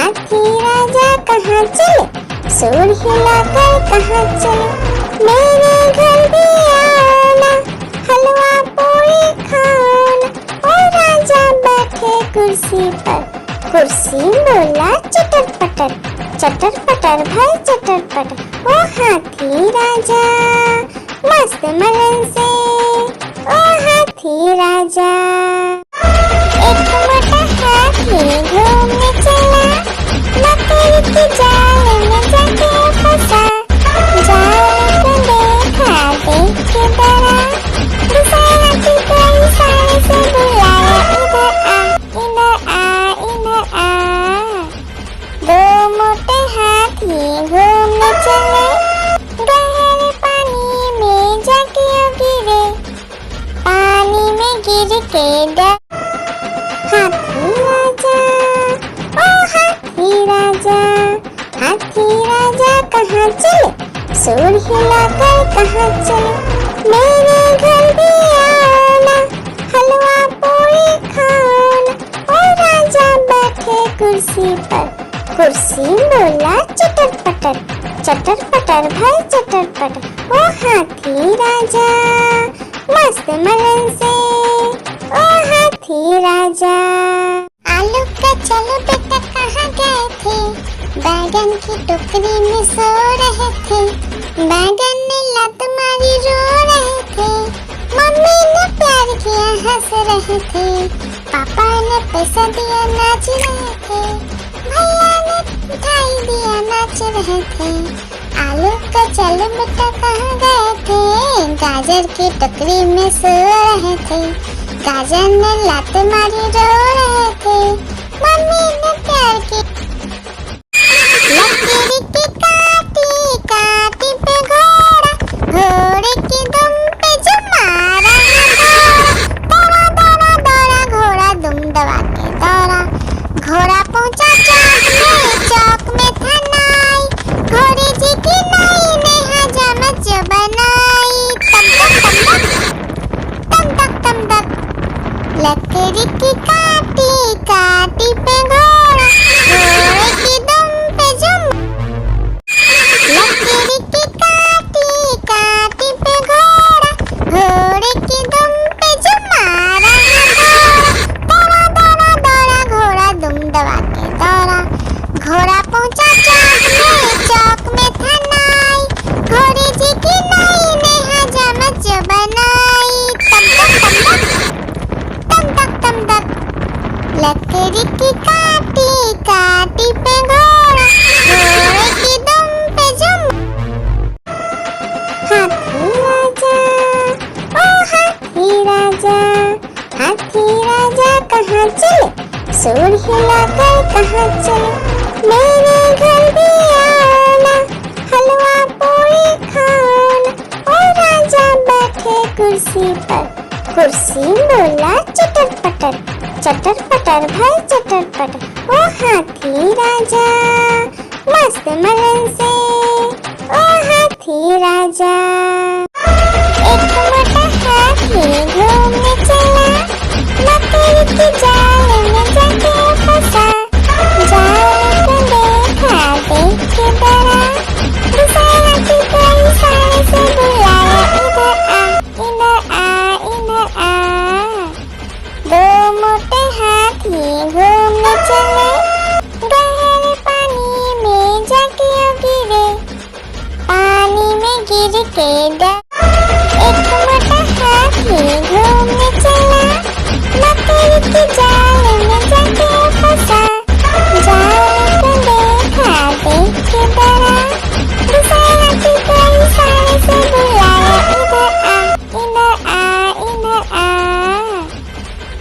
हाथी राजा कहाँ चले, सूंड हिलाकर कहाँ चले। मेरे घर भी आना, हलवा पूरी खाना। ओ राजा बैठे कुर्सी पर, कुर्सी बोला चटर पटर, चटर पटर भाई चटर पटर। ओ हाथी राजा मस्त मलन से, ओ हाथी राजा। एक मोटा हाथी घूमने चला, मकड़ी के जाल में जाके फंसा। जाल को देखा देख के डरा, दूसरा हाथी को इशारे से बुलाया, इधर आ इधर आ इधर आ। दो मोटे हाथी घूमने चले, गहरे पानी में जाके गिरे। पानी में गिर के डर हाथी राजा, ओ हाथी राजा। हाथी राजा कहाँ चले, सूंड हिलाकर कहाँ चले। मेरे घर भी आना, हलवा पूरी खाना। ओ राजा बैठे कुर्सी पर, कुर्सी बोला चटर पटर, चटर पटर भाई चटर पटर। ओ हाथी राजा मस्त मलन से, ओ हाथी राजा। आलू का चलो बेटा कहाँ गए थे, बैगन की टोकरी में सो रहे थे। बैगन ने लत मारी रो रहे थे, मम्मी ने प्यार किया हंस रहे थे। पापा ने पैसा दिया नाच रहे थे, भैया ने मिठाई दिया नाच रहे थे। आलू का चलो बेटा कहाँ गए थे, गाजर की टोकरी में सो रहे थे। गाजर ने लात मारी रो रहे थे, मम्मी ने प्यार की। लकड़ी की काटी काटी पे घोड़ा, घोड़े की दुम पे जो मारा दौड़ा दौड़ा दौड़ा घोड़ा दुम दबा के दौड़ा। घोड़ा पहुंचा चौक में था नाई, घोड़े जी की नाई ने हजामत जो बनाई। तम तक तम तक लकड़ी की काटी काटी पे घोड़ा, घोड़े की दुम पे जुम। लकड़ी की काटी काटी पे घोड़ा, घोड़े की दुम पे जुम मारा दौड़ा दौड़ा दौड़ा घोड़ा दुम दबा के दौड़ा। घोड़ा पहुंचा चौक में था नाई, घोड़े जी की नाई ने हजामत जो बनाई। तम तक लकड़ी की काटी काटी पे घोड़ा, घोड़े की दुम पे जुम। हाथी राजा, ओ हाथी राजा। हाथी राजा कहाँ चले, सूंड हिलाकर कहाँ चले। मेरे घर भी आना, हलवा पूरी खाना। ओ राजा बैठे कुर्सी पर, कुर्सी बोला चटर पटर, चटर पटर भाई चटर पटर। ओ हाथी राजा मस्त मलन से, ओ हाथी राजा। एक मोटा हाथी घूमने चला, मकड़ी के जाल में जाके फंसा। जाल को देखा देख के डरा, दूसरा हाथी को इशारे से बुलाया, इधर आ इधर आ। दो मोटे हाथी घूमने चले, गहरे पानी में जाके गिरे। पानी में गिर के डर एक मोटा हाथी घूमने चला, मकड़ी के जाल में जाके फंसा। जाल को देखा देख के डरा, दूसरा हाथी को इशारे से बुलाया, इधर आ इधर आ।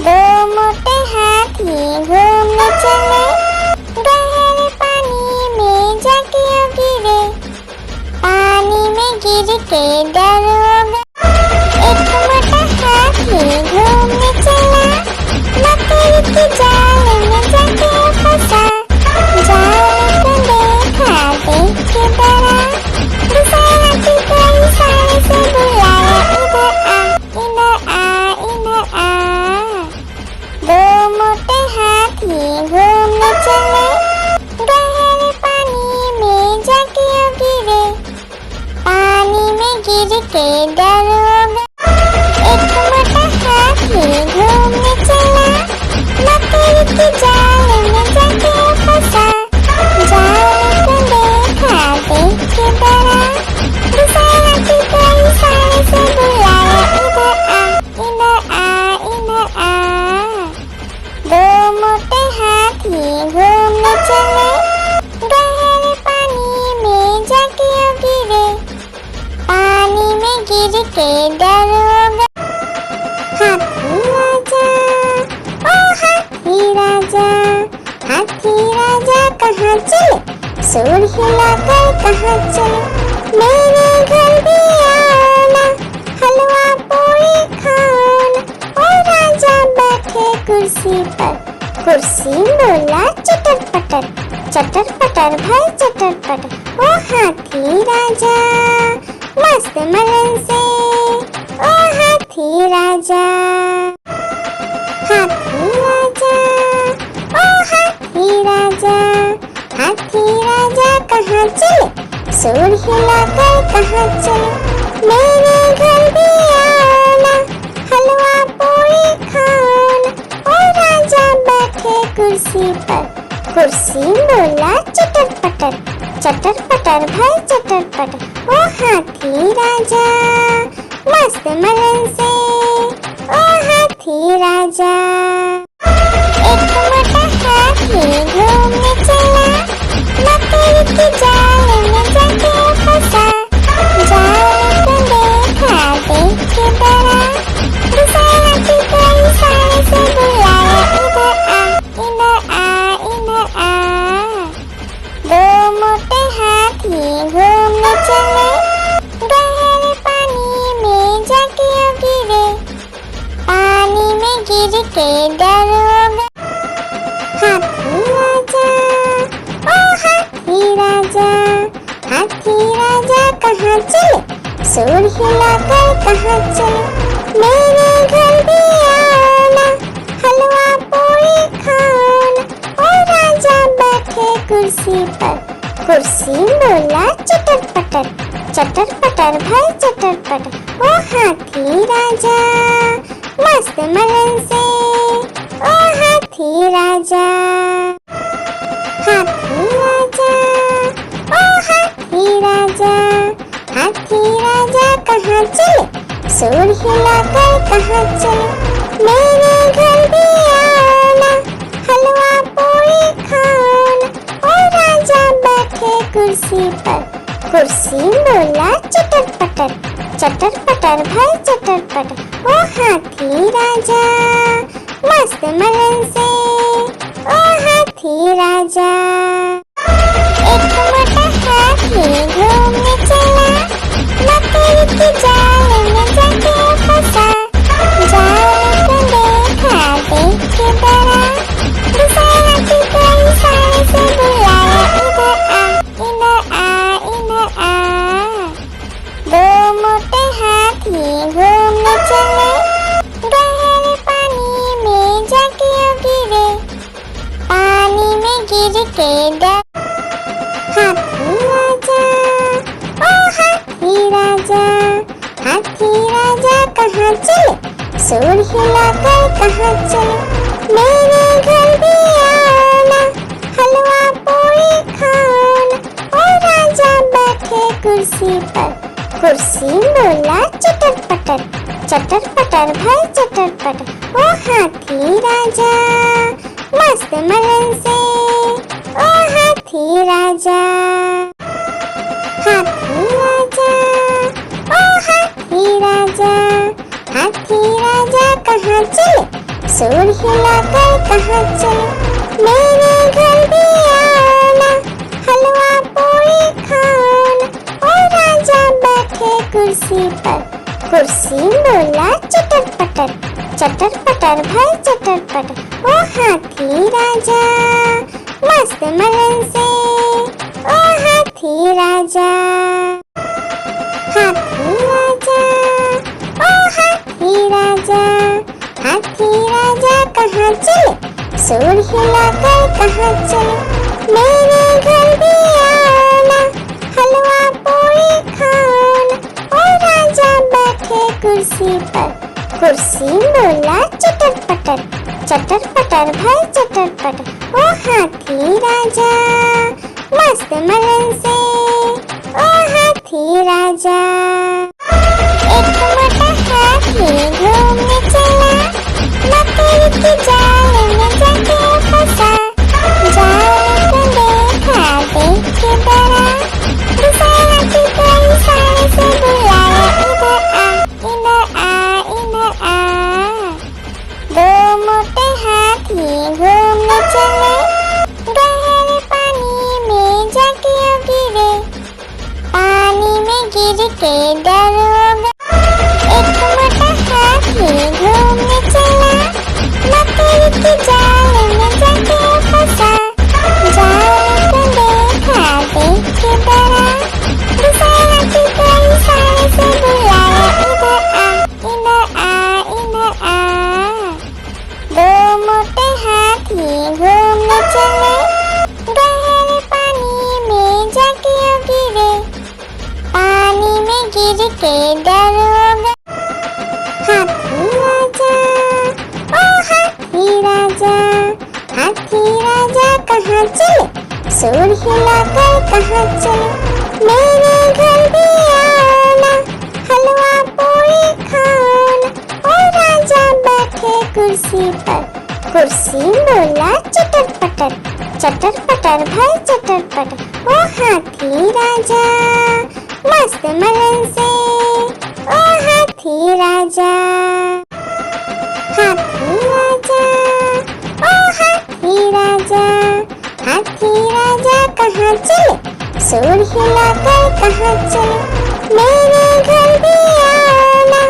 दो मोटे हाथी घूमने चले, गहरे पानी में जाके गिरे। पानी में गिर के डर हो गया। एक मोटा हाथी घूमने चला, मकड़ी के जाल में जाके फंसा। जाल को देखा देख के डरा, दूसरा हाथी को इशारे से बुलाया, इधर आ इधर आ। दो मोटे हाथी घूमने चले, हाथी राजा कहाँ चले, सूंड हिलाकर कहाँ चले, मेरे घर भी आना, हलवा पूरी खाना। ओ राजा बैठे कुर्सी पर, कुर्सी बोला चटर पटर भाई चटर पटर। ओ हाथी राजा मस्त मलन से, ओ हाथी राजा, हाथी राजा, ओ हाथी राजा, हाथी राजा कहाँ चले, सूंड हिलाकर कहाँ चले, मेरे घर भी आना, हलवा पूरी खाना। ओ राजा बैठे कुर्सी पर, कुर्सी बोला चटर पटर भाई चटर पटर। ओ हाथी राजा मस्त मलन से, ओ हाथी राजा। एक मोटा हाथी घूमने चला, मकड़ी की जाल में जाके फंसा, जाल को देखा देख के डरा, दूसरे हाथी को इशारे से बुलाया, इधर आ, इधर आ। दो मोटे हाथी घूमने चले, गहरे पानी में जाके गिरे, पानी में गिर के डर हो गए। हाथी राजा, ओ हाथी राजा, हाथी राजा कहाँ चले, सूंड हिलाकर कहाँ चले, मेरे घर भी आना, हलवा पूरी खाना। ओ राजा बैठे कुर्सी पर, कुर्सी बोला चटर पटर भाई चटर पटर। ओ हाथी राजा मस्त मलन से, ओ हाथी राजा, हाथी राजा, ओ हाथी राजा, हाथी राजा कहाँ चले, सूंड हिलाकर कहाँ चले, मेरे घर भी आना, हलवा पूरी खाना। ओ राजा बैठे कुर्सी पर, कुर्सी बोला चटर पटर भाई चटर पटर। ओ हाथी राजा मस्त मलन से, ओ हाथी राजा। एक मोटा हाथी घूमने चला, मकड़ी की जाल में जाके फंसा, जाल को देखा देख के डरा, दूसरे हाथी को इशारे से बुलाया, इधर आ, इधर आ। दो मोटे हाथी घूमने चले, गहरे पानी में जाके गिरे, पानी में गिर के डर। हाथी राजा, ओ हाथी राजा, हाथी राजा कहाँ चले, सूंड हिलाकर कहाँ चले, मेरे घर भी आना, हलवा पूरी खाना। ओ राजा बैठे कुर्सी पर, कुर्सी बोला चटर पटर भाई चटर पटर। ओ हाथी राजा मस्त मलन से, ओ हाथी राजा, हाथी राजा, ओ हाथी राजा, हाथी राजा कहाँ चले, सूंड हिलाकर कहाँ चले, मेरे घर भी आना, हलवा पूरी खाना। ओ राजा बैठे कुर्सी पर, कुर्सी बोला चटर पटर भाई चटर पटर। ओ हाथी राजा मस्त मलन से, ओ हाथी राजा, हाथी राजा, ओ हाथी राजा, हाथी राजा कहाँ चले, सूंड हिलाकर कहाँ चले, मेरे घर भी आना, हलवा पूरी खाना। ओ राजा बैठे कुर्सी पर, कुर्सी बोला चटर पटर भाई चटर पटर। ओ हाथी राजा मस्त मलन से, ओ हाथी राजा। एक मोटा हाथी घूमने चला, मकड़ी की जाल में जाके फंसा, जाल को देखा देख के डरा, दूसरे हाथी को इशारे से बुलाया, इधर आ, इधर आ। दो मोटे हाथी घूमने चले, के दरोगा। एक मोटा हाथी घूमने चला, मकड़ी के जाल में जाके फंसा। जाल को देखा, देख के डरा, दूसरा हाथी को इशारे से बुलाया, इधर आ, इधर आ, इधर आ। दो मोटे हाथी घूमने चले, गहरे पानी में जाके गिरे, पानी में गिर के डरोगा। हाथी राजा, ओ हाथी राजा, हाथी राजा कहाँ चले, सूर हिलाकर कहाँ चले। मेरे घर भी आना, हलवा पूरी खाना। ओ राजा बैठे कुर्सी पर, कुर्सी बोला चटर पटर, चटर पटर भाई चटर पटर। ओ हाथी राजा मस्त मलन से, ओ हाथी राजा, हाथी राजा, ओ हाथी राजा, हाथी राजा कहाँ चले, सूर हिलाकर कहाँ चले। मेरे घर भी आना,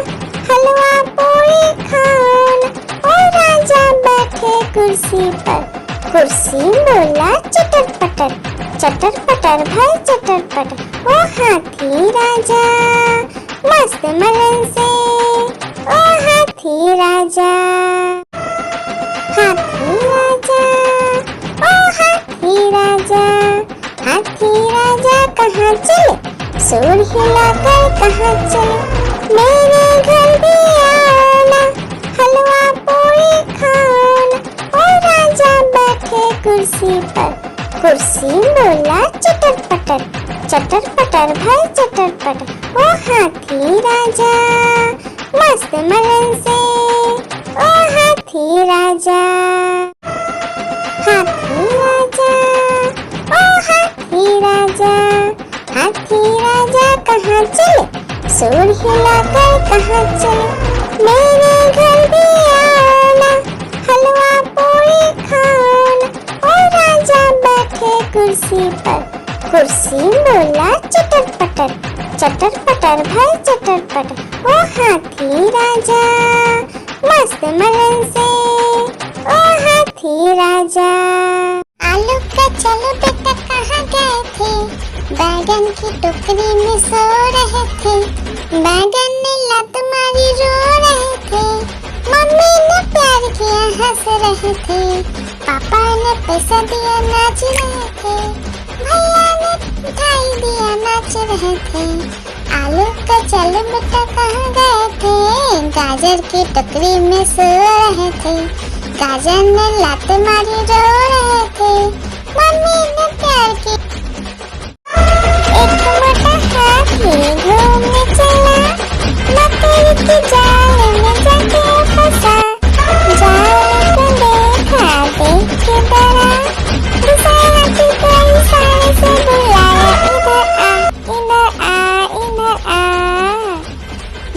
हलवा पूरी खाना। ओ राजा बैठे कुर्सी पर, कुर्सी बोला चटर पटर, चटर पटर भाई चटर पटर। ओ हाथी राजा मस्त मलन से, ओ हाथी राजा, हाथी राजा, ओ हाथी राजा, हाथी राजा कहाँ चले, सूर हिलाकर कहाँ चले। मेरे घर भी आना, हलवा पूरी खाना। ओ राजा बैठे कुर्सी पर, कुर्सी बोला चटर पटर, चटर पटर भाई चटर पटर। ओ हाथी राजा मस्त मलन से, ओ हाथी राजा, हाथी राजा, ओ हाथी राजा, हाथी राजा कहाँ चले, सूर हिलाकर कहाँ चले। मेरे घर भी आना, हलवा पूरी खाना। ओ राजा बैठे कुर्सी पर, कुर्सी बोला चटर पटर, चटर पटर भाई चटर पटर। ओ हाथी राजा मस्त मलन से, ओ हाथी राजा। आलू का चलो बेटा कहाँ गए थे, बैगन की टोकरी में सो रहे थे। बैगन ने लात मारी रो रहे थे, मम्मी ने प्यार किया हंस रहे थे, पापा ने पैसा दिया नाच रहे थे, भैया ने मिठाई दिया नाच रहे थे। आलू का चलो बेटा कहाँ गए थे, गाजर की टोकरी में सो रहे थे। गाजर ने लात मारी रो रहे थे, मम्मी ने प्यार की। एक मोटा हाथी घूमने चला, मकड़ी के जाल में जाके फंसा। जाल को देखा, देख के डरा, दूसरा हाथी को इशारे से बुलाया, इधर आ, इधर आ, इधर आ।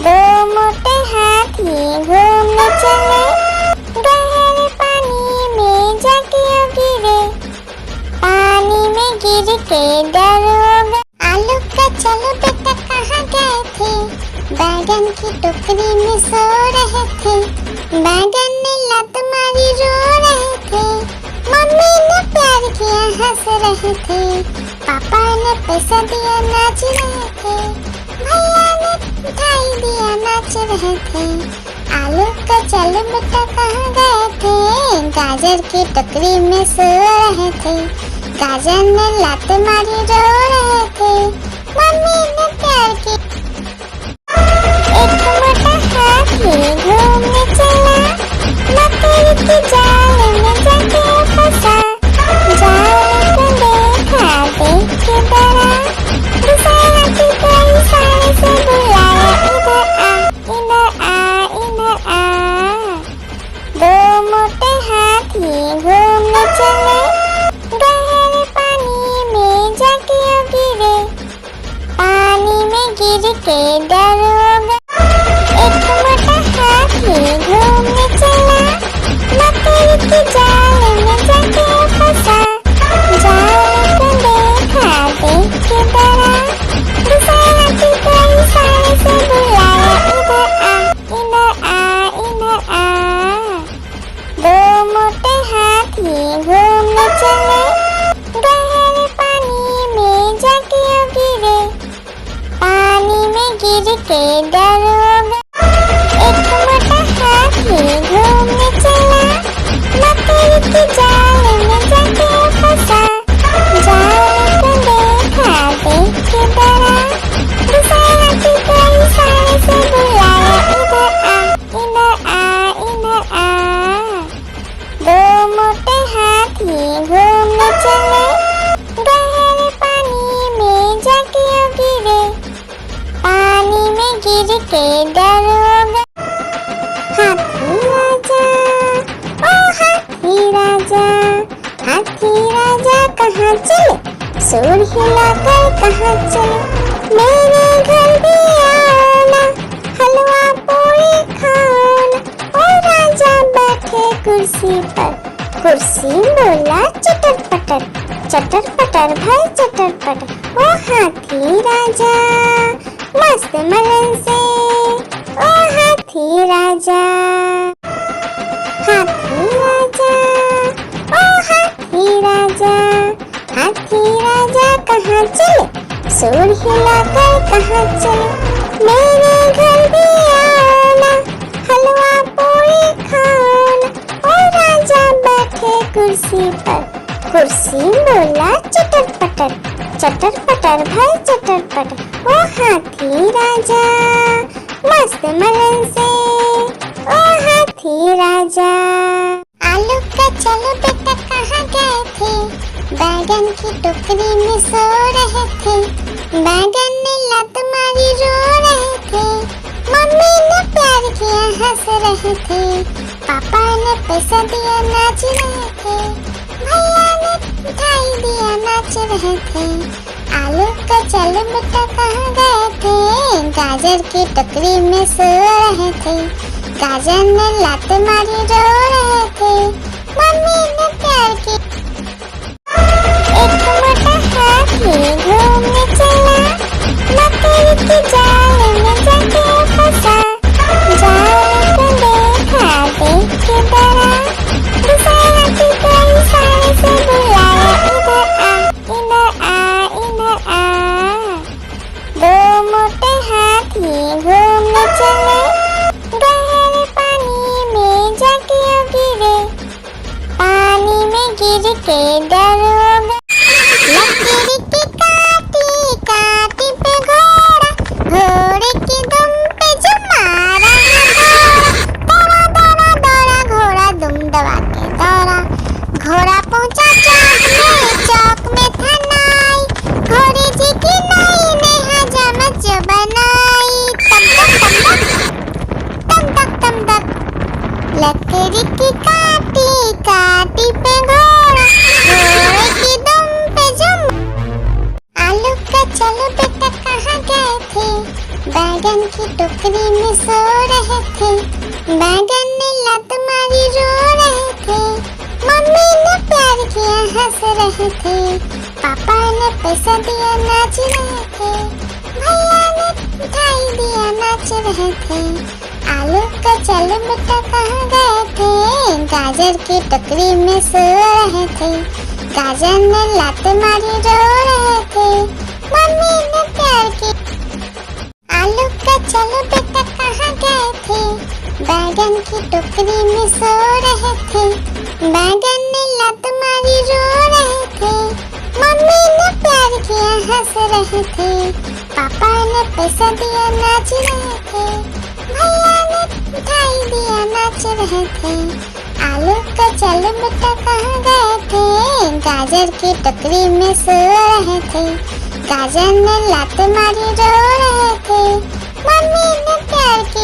दो मोटे हाथी घूमने चले, गहरे पानी में जाके गिरे, पानी में गिर के डरोगा। आलू का चलो बेटा कहाँ गए थे, बैगन की टोकरी में सो रहे थे। बैगन ने लात मारी रो रहे थे, मम्मी ने प्यार किया हंस रहे थे, पापा ने पैसा दिया नाच रहे थे, भैया ने मिठाई दिया नाच रहे थे। आलू का चलो बेटा कहाँ गए थे, गाजर की टोकरी में सो रहे थे। गाजर ने लात मारी रो रहे थे, मम्मी ने प्यार की। एक मोटा हाथी घूमने चला, मकड़ी के जाल में जाके फंसा। जाल को देखा, देख के डरा, दूसरा हाथी को इशारे से बुलाया, इधर आ, इधर आ, इधर आ। दो मोटे हाथी घूमने चले, गहरे पानी में जाके गिरे, पानी में गिर के डरोगा। एक मोटा हाथी घूमने चला, मकड़ी के जाल में जाके फंसा। जाल को देखा, देख के डरा, दूसरा हाथी को के दरोगा। एक मोटा हाथी घूमने चला, मकड़ी के जाल में जाके फंसा। जाल को देखा, देख के डरा, दूसरे हाथी को इशारे से बुलाया, इधर आ, इधर आ, इधर आ। दो मोटे हाथी घूमने चले, गहरे पानी में जाके गिरे। पानी में गिर के डरोगा। हाथी राजा, ओ हाथी राजा, हाथी राजा कहाँ चले, सूंड हिलाकर कहाँ चले। मेरे घर भी आओ ना, हलवा पूरी खाओ ना। ओ राजा बैठे कुर्सी पर, कुर्सी बोला चटर पटर, चटर पटर भाई चटर पटर। ओ हाथी राजा मस्त मलन से, ओ हाथी राजा, हाथी राजा, ओ हाथी राजा, हाथी राजा कहाँ चले, सूंड हिलाकर कहाँ चले। मेरे घर भी आओ ना, हलवा पूरी खाओ ना। ओ राजा बैठे कुर्सी पर, कुर्सी बोला चटर पटर, चटर पटर भाई चटर पटर। ओ हाथी राजा मस्त मलन से, ओ हाथी राजा। आलू का चलो बेटा कहाँ गए थे, बैगन की टोकरी में सो रहे थे। बैगन ने लात मारी रो रहे थे, मम्मी ने प्यार किया हंस रहे थे। पापा ने पैसा दिया नाच रहे थे, भैया ने मिठाई दिया नाच रहे थे। आलू का चलो बेटा कहाँ गए थे, गाजर की टोकरी में सो रहे थे। गाजर ने लात मारी रो रहे थे, मम्मी ने प्यार की। एक मोटा हाथी घूमने चला, मकड़ी के जाल में जाके फंसा। जाल को देखा, देख के डरा, दूसरे हाथी को इशारे से बुलाया, इधर आ, इधर आ, इधर आ। दो मोटे हाथी घूमने चले, गहरे पानी में जाके गिरे। पानी में गिर के डरोगा। लकड़ी की काटी काटी पे घोड़ा, घोड़े की दुम पे जो मारा है दौड़ा, दौड़ा दौड़ा घोड़ा दुम दबा के दौड़ा। घोड़ा पहुंचा चौक में था नाई, घोड़े जी की नाई ने हजामत जो बनाई। तम तक तम तक, लकड़ी की काटी काटी पे घोड़ा, घोड़े की दुम पे जुम। आलू का चलो बेटा कहाँ गए थे, बैगन की टोकरी में सो रहे थे। बैगन ने लात मारी रो रहे थे, मम्मी ने प्यार किया हंस रहे थे। पापा ने पैसा दिया नाच रहे थे, भैया ने मिठाई दिया नाच रहे थे। आलू का चलो बेटा कहाँ गए थे, गाजर की टोकरी में सो रहे थे। गाजर ने लात मारी रो रहे थे, मम्मी ने प्यार की। आलू का चलो बेटा कहाँ गए थे, बैगन की टोकरी में सो रहे थे। बैगन ने लात मारी रो रहे थे, मम्मी ने प्यार किया हंस रहे थे। पापा ने पैसा दिया नाच रहे थे, भैया ने मिठाई दिया नाच रहे थे। आलू का चलो बेटा कहाँ गए थे, गाजर की टोकरी में सो रहे थे। गाजर ने लात मारी रो रहे थे, मम्मी ने प्यार की।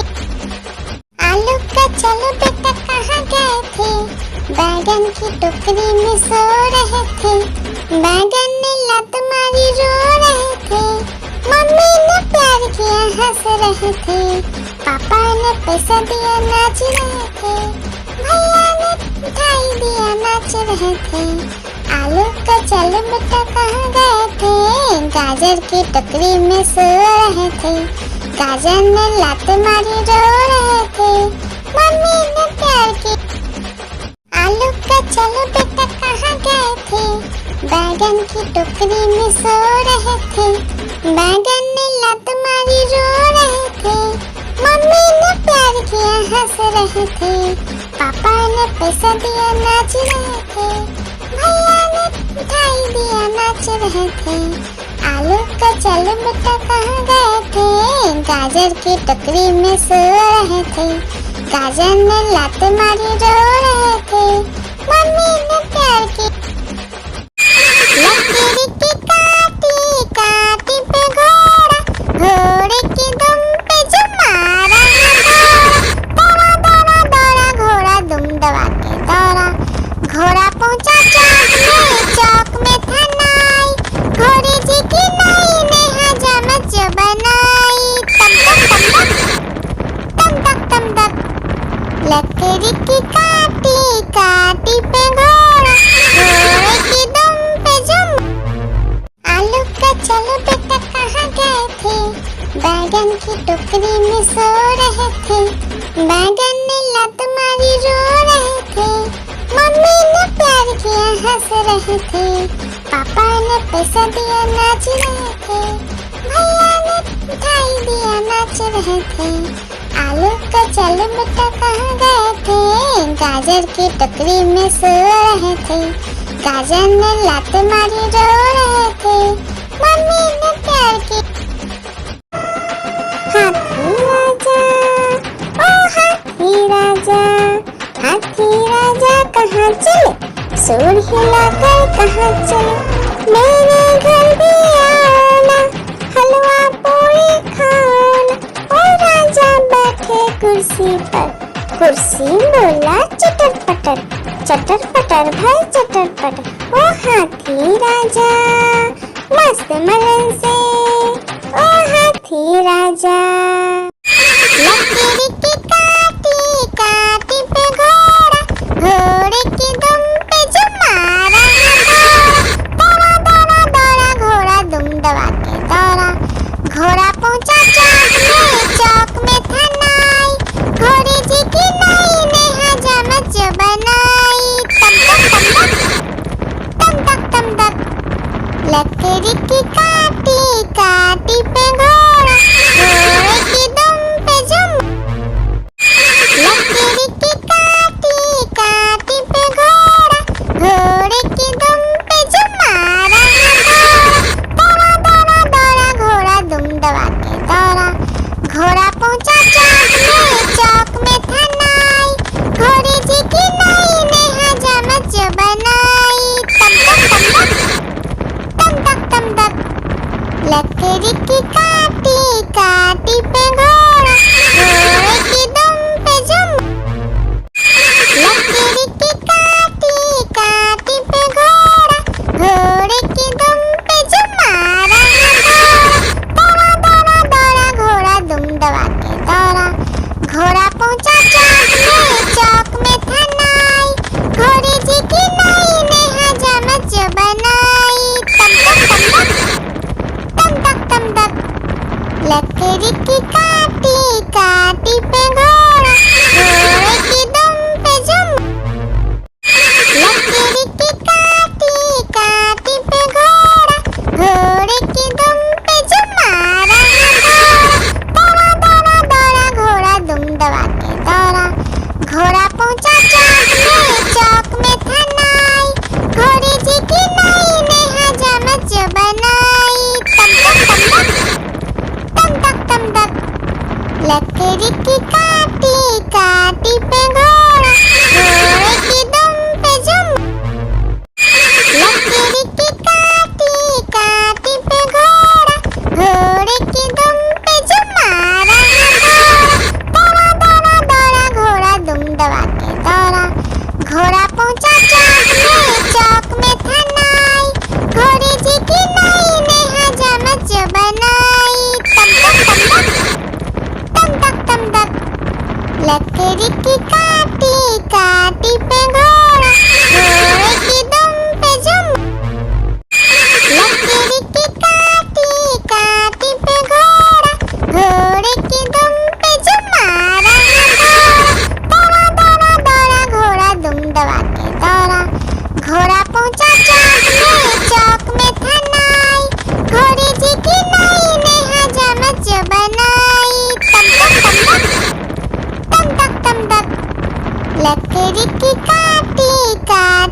आलू का चलो बेटा कहाँ गए थे, बैगन की टोकरी में सो रहे थे। बैगन ने लात मारी रो रहे थे, मम्मी ने प्यार किया हंस रहे थे। पापा ने पैसा दिया नाच रहे थे, भैया ने मिठाई दिया नाच रहे थे। आलू का चलो बेटा कहाँ गए थे, गाजर की टोकरी में सो रहे थे। गाजर ने लात मारी रो रहे थे, मम्मी ने प्यार की। आलू का चलो बेटा कहाँ गए थे, बैगन की टोकरी में सो रहे थे। बैगन ने लात मारी रो रहे थे, मम्मी ने प्यार किया हंस रहे थे, पापा ने पैसा दिया नाच रहे थे, भैया ने मिठाई दिया नाच रहे थे। आलू का चलो बेटा कहाँ गए थे, गाजर की टोकरी में सो रहे थे, गाजर ने लात मारी रो रहे थे, मम्मी ने प्यार की लकड़ी की काटी काटी पे घोड़ा, घोड़े की दुम पे जो मारा दौड़ा दौड़ा दौड़ा घोड़ा दुम दबा के दौड़ा, घोड़ा पहुंचा चौक में था नाई, घोड़े जी की नाई ने हजामत जो बनाई, तम तक तम तक लकड़ी की काटी काटी पे घोड़ा, घोड़े की दुम पे जो आलू का चलो बेटा कहाँ गए थे, बैगन की टोकरी में सो रहे थे, बैगन ने लात मारी रो रहे थे, मम्मी ने प्यार किया हंस रहे थे, पापा ने पैसा दिया नाच रहे थे, भैया ने मिठाई दिया नाच रहे थे। आलू का चलो बेटा कहाँ गए थे, गाजर की टोकरी में सो रहे थे, गाजर ने लात मारी रो रहे थे, मम्मी ने प्यार की हाथी राजा, ओ हाथी राजा, हाथी राजा कहाँ चले, सूर हिलाकर कहाँ चले, मेरे घर भी आना, हलवा पूरी खाना। ओ राजा बैठे कुर्सी पर, कुर्सी बोला चटर पटर, चटर पटर भाई चटर पटर। ओ हाथी राजा मस्त मलन से, ओ हाथी राजा लकड़ी की काटी काटी पे घोड़ा, घोड़े की दुम पे जो मारा दौड़ा दौड़ा दौड़ा घोड़ा दुम दबा के दौड़ा, घोड़ा पहुंचा चौक में था नाई, घोड़े जी की नाई ने हजामत जो बनाई, तम तक लकड़ी की काटी काटी पे घोड़ा, घोड़े की दुम पे जो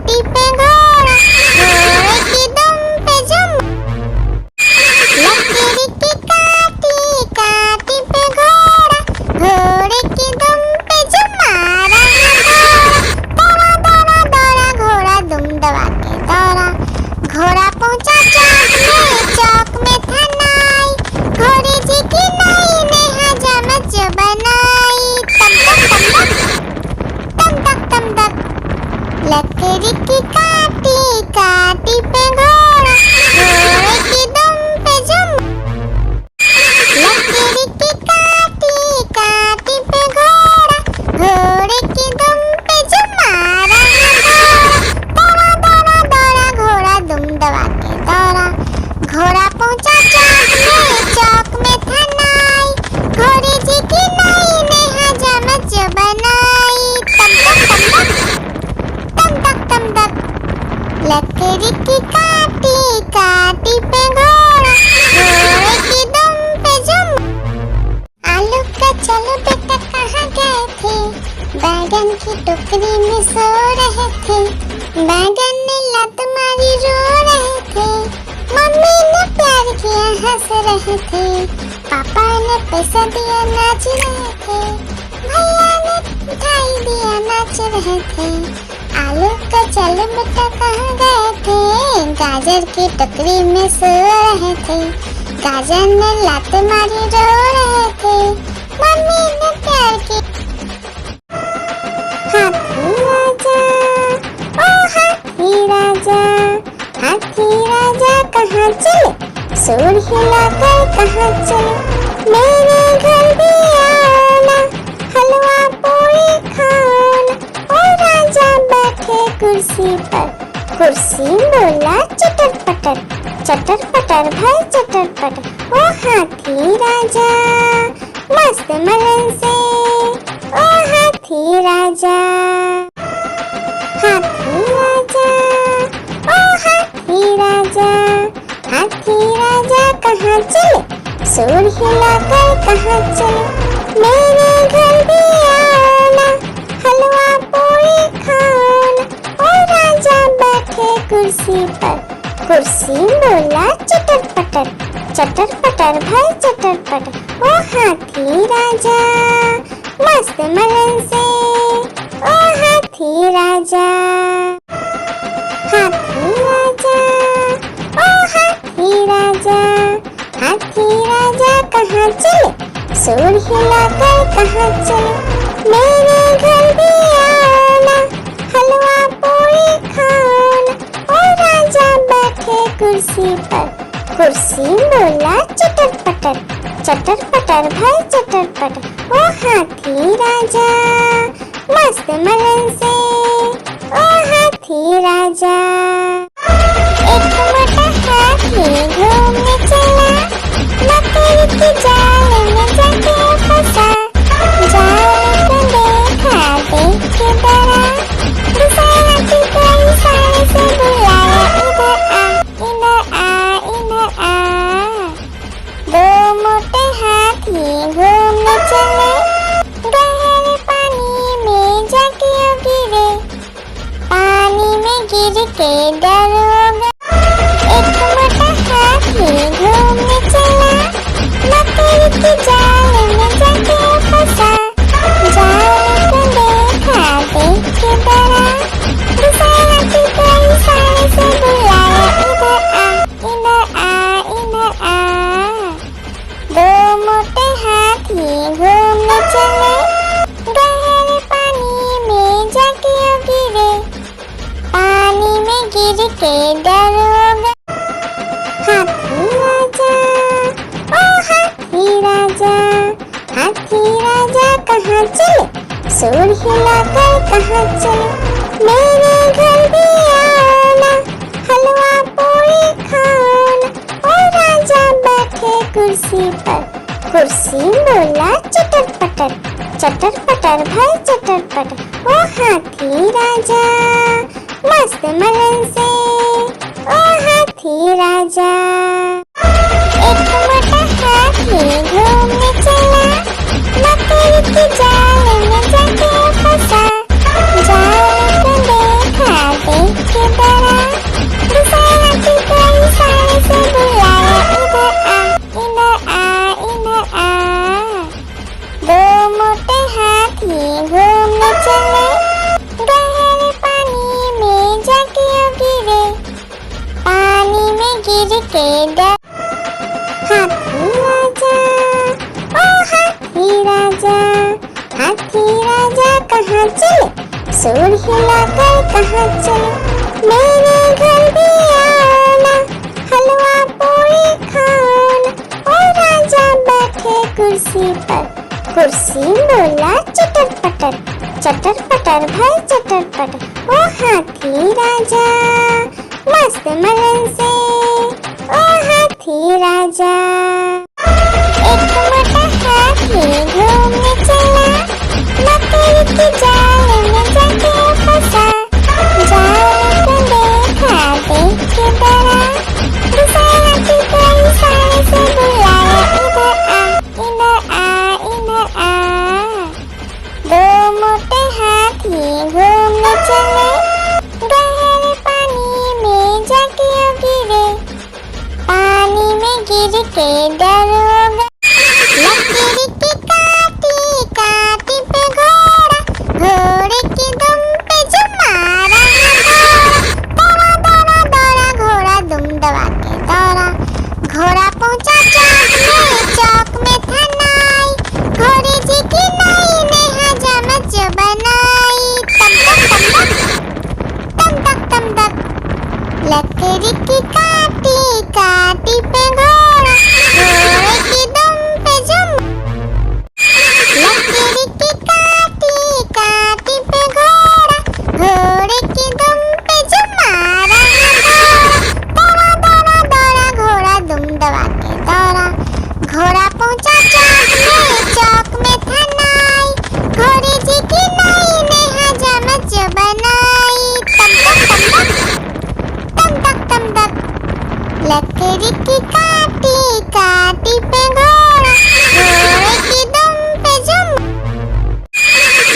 काटी पे घोड़ा, घोड़े की दुम पे जुम। लकड़ी की काटी काटी पे घोड़ा, घोड़े की दुम पे जुम मारा घोड़ा। दौड़ा दौड़ा घोड़ा दुम दबा के दौड़ा, घोड़ा पहुंचा चौक में था नाई, घोड़े जी की नाई ने हजामत जो बनाई। तम तक तम तक लकड़ी की काटी काटी पे घोड़ा, घोड़े की दुम पे जुम। लकड़ी की काटी काटी पे घोड़ा, घोड़े की दुम पे जुम मारा घोड़ा। दौड़ा दौड़ा घोड़ा दुम दबा के दौड़ा, घोड़ा पहुंचा चौक में था नाई, घोड़े जी की नाई ने हजामत जो बनाई। तम तक लकड़ी की काटी काटी पे घोड़ा, घोड़े की दुम पे जुम। आलू का चलो बेटा कहाँ गए थे, बैगन की टोकरी में सो रहे थे, बैगन ने लत मारी रो रहे थे, मम्मी ने प्यार किया हंस रहे थे, पापा ने पैसा दिया नाच रहे थे, भैया ने मिठाई दिया नाच रहे थे। आलू का चलो बेटा कहाँ गए थे, गाजर की टोकरी में सो रहे थे, गाजर ने लत मारी रो रहे थे, मम्मी ने प्यार किया। हाथी राजा ओ हाथी राजा, हाथी राजा कहाँ चले, सूर हिलाकर कहाँ चले, मेरे घर भी आना, हलवा पूरी खाना। ओ राजा बैठे कुर्सी पर, कुर्सी बोला चटर पटर भाई चटर पटर। ओ हाथी राजा मस्त मलन से, ओ हाथी राजा। हाथी राजा ओ हाथी राजा, हाथी राजा कहाँ चले, सूर हिलाकर कहाँ चले, मेरे घर भी आना, हलवा पूरी खाना। ओ राजा बैठे कुर्सी पर, कुर्सी बोला चटर पटर भाई चटर पटर। ओ हाथी राजा मस्त मलन से, ओ हाथी राजा। हाथी राजा ओ हाथी राजा, हाथी राजा कहाँ चले, सूर हिलाकर कहाँ चले, मेरे घर भी आना, हलवा पूरी खाना। ओ राजा बैठे कुर्सी पर, कुर्सी बोला चटर पटर भाई चटर पटर। ओ हाथी राजा मस्त मलन से, ओ हाथी राजा। एक मोटा हाथी घूमने चला, लकड़ी की जाल में जाके फंसा, जाल को देखा देख के डरा, दूसरा हाथी को इशारे से बुलाया, इधर आ। दो मोटे हाथी घूमने चले, गहरे पानी में जाके गिरे, पानी में गिर के डर हो गया। एक मोटा हाथी घूमने चला, लकड़ी की जाल में जाके फंसा, जाल को देखा देख के डरा, दूसरा हाथी को इशारे से बुलाया, इधर आ। दो मोटे हाथी घूमने चले, गहरे पानी में जाके गिरे, पानी में गिर के डर हो गया। हाथी राजा ओ हाथी राजा, हाथी राजा कहाँ चले, सूर हिलाकर कहाँ चले, मेरे घर भी आना, हलवा पूरी खाना। ओ राजा बैठे कुर्सी पर, कुर्सी बोला चटर पटर भाई चटर पटर। ओ हाथी राजा मस्त मलन से, ओ हाथी राजा। एक मोटा हाथी घूमने चला, लकड़ी की जाल में जाके फंसा, जाल को देखा देख सुर हिलाकर कहाँ चले, मेरे घर भी आना, हलवा पूरी खाना। ओ राजा बैठे कुर्सी पर, कुर्सी बोला चटर पटर, चटर पटर भाई चटर पटर। ओ हाथी राजा मस्त मलन से, ओ हाथी राजा। एक मोटा हाथी घूमने चला, मकड़ी की जाल में जाके फंसा। जाल को देखा देख के डरा, दूसरे हाथी को इशारे से बुलाया, इधर आ इधर आ इधर आ। दो मोटे हाथी घूमने चले, गहरे पानी में जाके गिरे, पानी में गिर के डर हो गया। लकड़ी की काटी काटी पे घोड़ा, घोड़े की दुम पे जो मारा दौड़ा दौड़ा दौड़ा घोड़ा दुम दबा के दौड़ा। घोड़ा पहुंचा चौक में था नाई, घोड़े जी की नाई ने हजामत जो बनाई। तम तक तम तक लकड़ी की काटी काटी पे घोड़ा, घोड़े की दुम पे जो, लकड़ी की काटी काटी पे घोड़ा, घोड़े की दुम पे जो मारा दौड़ा दौड़ा दौड़ा घोड़ा दुम दबा के दौड़ा। घोड़ा पहुंचा चौक में था नाई, घोड़े जी की नाई ने हजामत जो बनाई। तम तक लकड़ी की काटी काटी पे घोड़ा, घोड़े की दुम पे जो,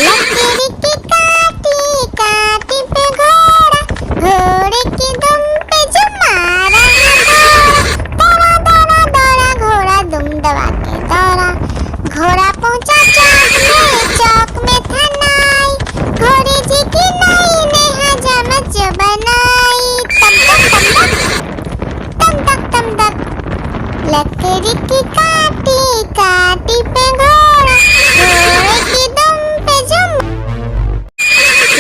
लकड़ी की काटी काटी पे घोड़ा, घोड़े की दुम पे जो मारा दौड़ा दौड़ा दौड़ा घोड़ा दुम दबा के दौड़ा। घोड़ा पहुंचा चौक में था नाई, घोड़े जी की नाई ने हजामत जो बनाई। तम तक लकड़ी की काटी काटी पे घोड़ा, घोड़े की दुम पे जो,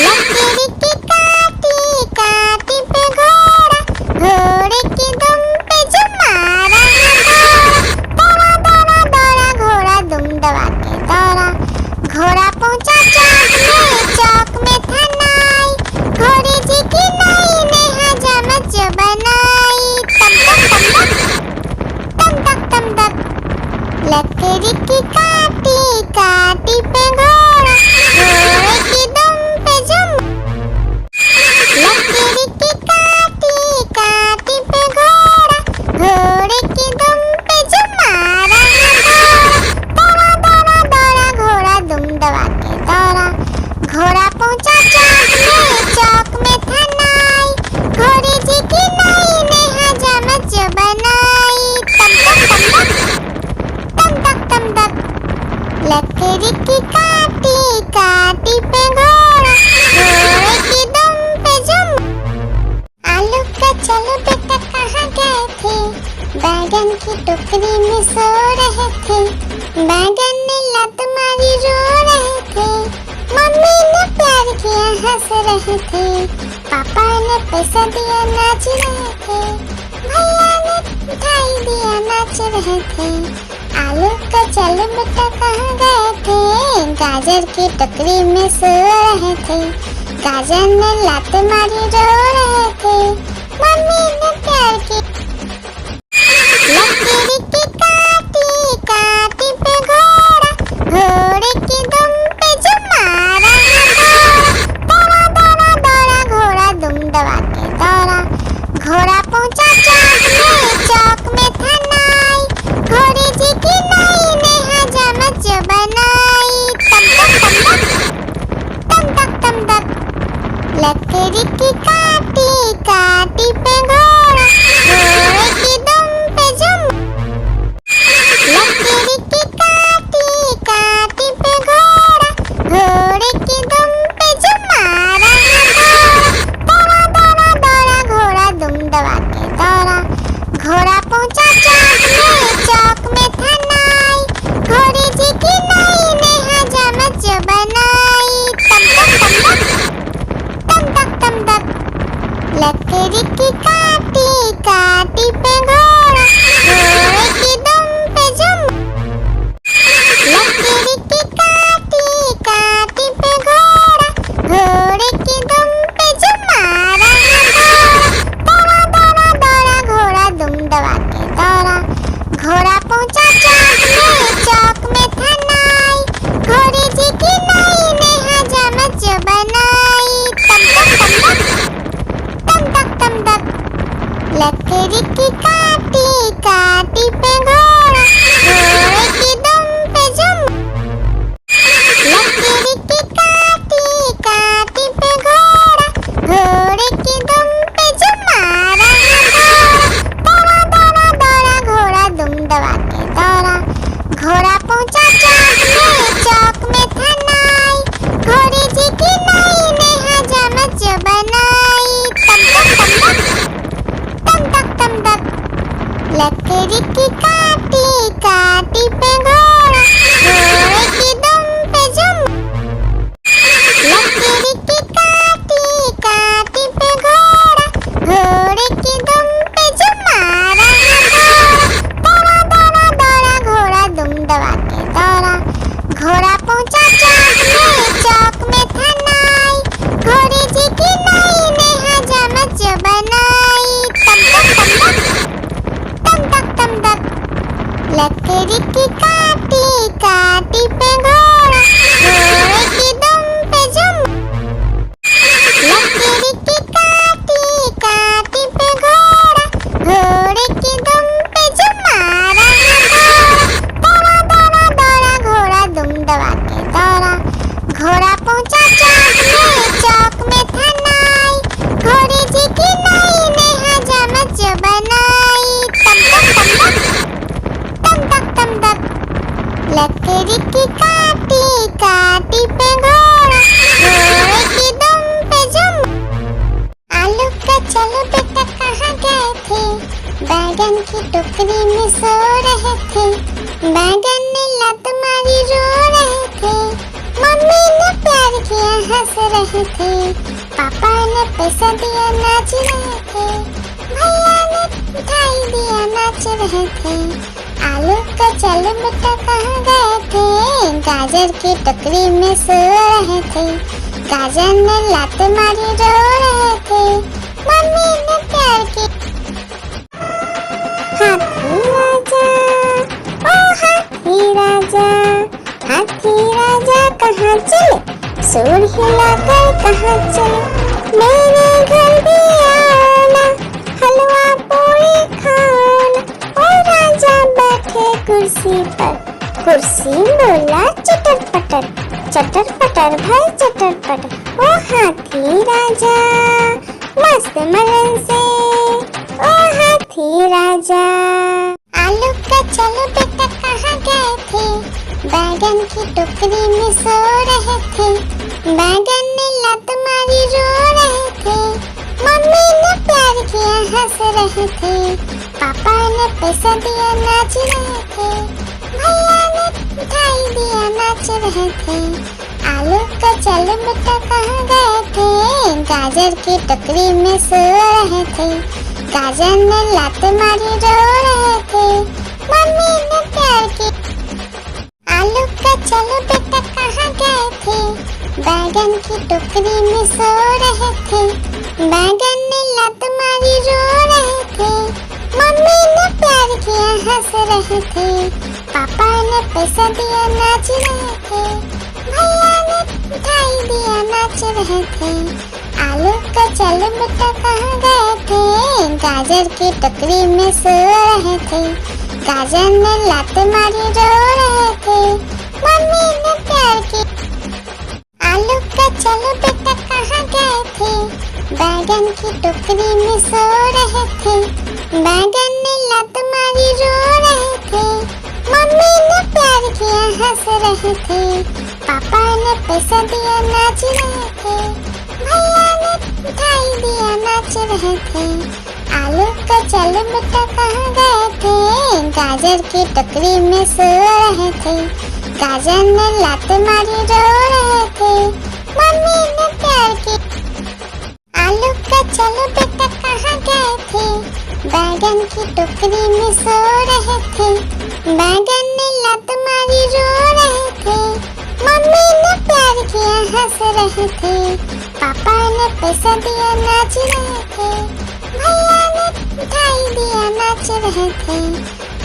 लकड़ी की काटी काटी पे घोड़ा, घोड़े की दुम पे जो मारा दौड़ा दौड़ा दौड़ा घोड़ा दुम दबा के दौड़ा। घोड़ा पहुंचा चौक में था नाई, घोड़े जी की नाई ने हजामत जो बनाई। तम तक लकड़ी की काटी काटी पे घोड़ा, घोड़े की दुम पे जो, लकड़ी की काटी काटी पे घोड़ा, घोड़े की दुम पे जो मारा दौड़ा दौड़ा दौड़ा घोड़ा दुम दबा के दौड़ा। घोड़ा पहुंचा चौक में था नाई, घोड़े जी की नाई ने हजामत जो बनाई। तम तक लकड़ी की काटी काटी पे घोड़ा, घोड़े की दुम पे जो। आलू का चलो बेटा कहाँ गए थे, बैगन की टोकरी में सो रहे थे, बैगन ने लत मारी रो रहे थे, मम्मी ने प्यार किया हंस रहे थे, पापा ने पैसा दिया नाच रहे थे, भैया ने मिठाई दिया नाच रहे थे। आलू का चलो बेटा कहाँ गए थे, गाजर की टोकरी में सो रहे थे, गाजर ने लात मारी रो रहे थे, मम्मी ने प्यार की। लकड़ी की काटी काटी पे घोड़ा, घोड़े की दुम पे जो मारा दौड़ा दौड़ा दौड़ा घोड़ा दुम दबा के दौड़ा। घोड़ा पहुंचा चौक में था नाई, घोड़े जी की नाई ने हजामत जो बनाई। तम तक लकड़ी की काटी काटी पे घोड़ा, घोड़े की दुम पे जो, लकड़ी की काटी काटी पे घोड़ा, घोड़े की दुम पे जो मारा दौड़ा दौड़ा दौड़ा घोड़ा दुम दबा के दौड़ा। घोड़ा पहुंचा चौक में था नाई, घोड़े जी की नाई ने हजामत जो बनाई। तम तक की टोकरी में सो रहे थे, बैगन ने लात मारी रो रहे थे, मम्मी ने प्यार किया हंस रहे थे, पापा ने पैसा दिया नाच रहे थे, भैया ने मिठाई दिया नाच रहे थे, आलू का चल बेटा कहाँ गए थे, गाजर की टोकरी में सो रहे थे, गाजर ने लात मारी रो रहे थे, मम्मी ने प्यार की। हाथी राजा, ओ हाथी राजा, हाथी राजा कहाँ चले, सूंड हिलाकर कहाँ चले, मेरे घर भी आना, हलवा पूरी खाना, ओ राजा बैठे कुर्सी पर, कुर्सी बोला चटर पटर भाई चटर पटर, ओ हाथी राजा मस्त मलन से, ओ हाथी राजा। आलू का चलो बेटा कहाँ गए थे, बैगन की टोकरी में सो रहे थे, बैगन ने लात मारी रो रहे थे, मम्मी ने प्यार किया हंस रहे थे, पापा ने पैसा दिया नाच रहे थे, भैया ने मिठाई दिया नाच रहे थे, आलू का चलो बेटा कहाँ गए थे, गाजर की टोकरी में सो रहे थे, गाजर ने लात मारी रो रहे थे, मम्मी ने प्यार की। आलू का चलो बेटा कहाँ गए थे, बैगन की टोकरी में सो रहे थे, बैगन ने लात मारी रो रहे थे, मम्मी ने प्यार किया हंस रहे थे, पापा ने पैसा दिया नाच रहे थे, भैया ने मिठाई दिया नाच रहे थे, आलू का चलो बेटा कहाँ गए थे, गाजर की टोकरी में सो रहे थे, गाजर ने लात मारी रो रहे थे, मम्मी ने प्यार की। आलू का चलो बेटा कहाँ गए थे, बैगन की टोकरी में सो रहे थे, बैगन ने लात मारी रो रहे थे, मम्मी ने प्यार किया हंस रहे थे, पापा ने पैसा दिया नाच रहे थे, भैया ने मिठाई दिया नाच रहे थे, आलू का चलो बेटा कहाँ गए थे, गाजर की टोकरी में सो रहे थे, गाजर ने लात मारी रो रहे थे, मम्मी ने प्यार की। आलू का चलो बेटा कहाँ गए थे, बैगन की टोकरी में सो रहे थे, बैगन ने लात मारी रो रहे थे, मम्मी ने प्यार किया हंस रहे थे, पापा ने पैसा दिया नाच रहे थे, भैया ने मिठाई दिया नाच रहे थे,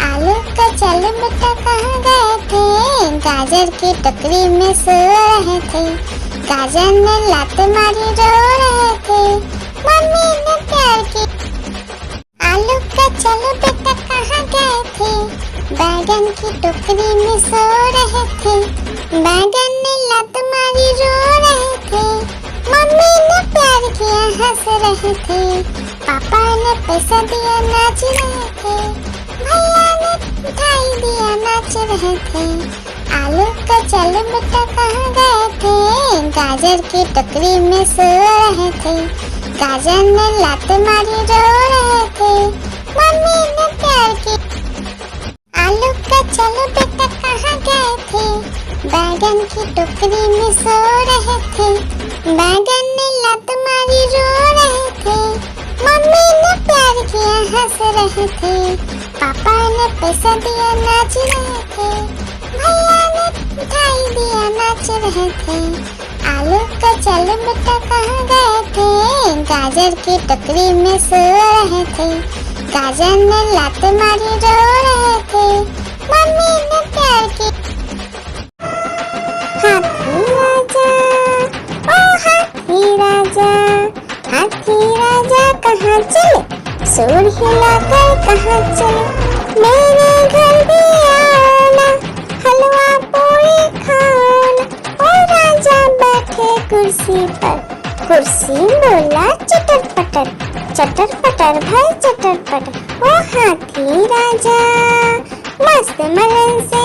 आलू का चलो बेटा कहाँ गए थे, गाजर की टोकरी में सो रहे थे, गाजर ने लात मारी रो रहे थे, मम्मी ने प्यार की। आलू का चलो बेटा कहाँ गए थे, बैगन की टोकरी में सो रहे थे, बैगन ने लात मारी रो रहे थे, मम्मी ने प्यार किया हंस रहे थे, पापा ने पैसा दिया नाच रहे थे, भैया ने मिठाई दिया नाच रहे थे, आलू का चलो बेटा कहाँ गए थे, गाजर की टोकरी में सो रहे थे, गाजर ने लात मारी रो रहे थे, मम्मी ने प्यार की। आलू का चलो बेटा कहाँ गए थे, बैगन की टोकरी में सो रहे थे, बैगन ने लात मारी रो रहे थे, मम्मी ने प्यार किया हंस रहे थे, पापा ने पैसा दिया नाच रहे थे, भैया ने मिठाई दिया नाच रहे थे, आलू का चलो बेटा कहाँ गए थे, गाजर की टोकरी में सो रहे थे, गाजर ने लात मारी रो रहे थे, मम्मी ने प्यार की। हाथी राजा, ओ हाथी राजा, हाथी राजा कहाँ चले, सूंड हिलाकर कहाँ चले, मेरे घर भी आना, हलवा पूरी खाना, ओ राजा बैठे कुर्सी पर, कुर्सी बोला चटर पटर भाई चटर पटर, ओ हाथी राजा मस्त मलन से,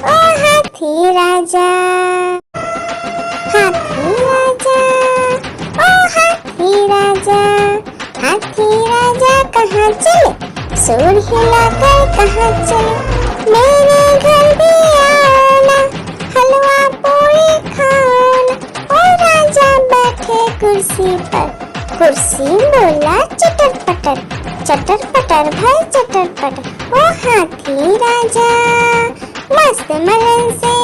ओ हाथी राजा। हाथी राजा, ओ हाथी राजा, हाथी राजा कहाँ चले, सुर हिलाकर कहाँ चले, मेरे घर भी आना, हलवा पूरी खाना। ओ राजा बैठे कुर्सी पर, कुर्सी बोला चटर पटर, चटर पटर भाई चटर पटर। ओ हाथी राजा मस्त मलन से,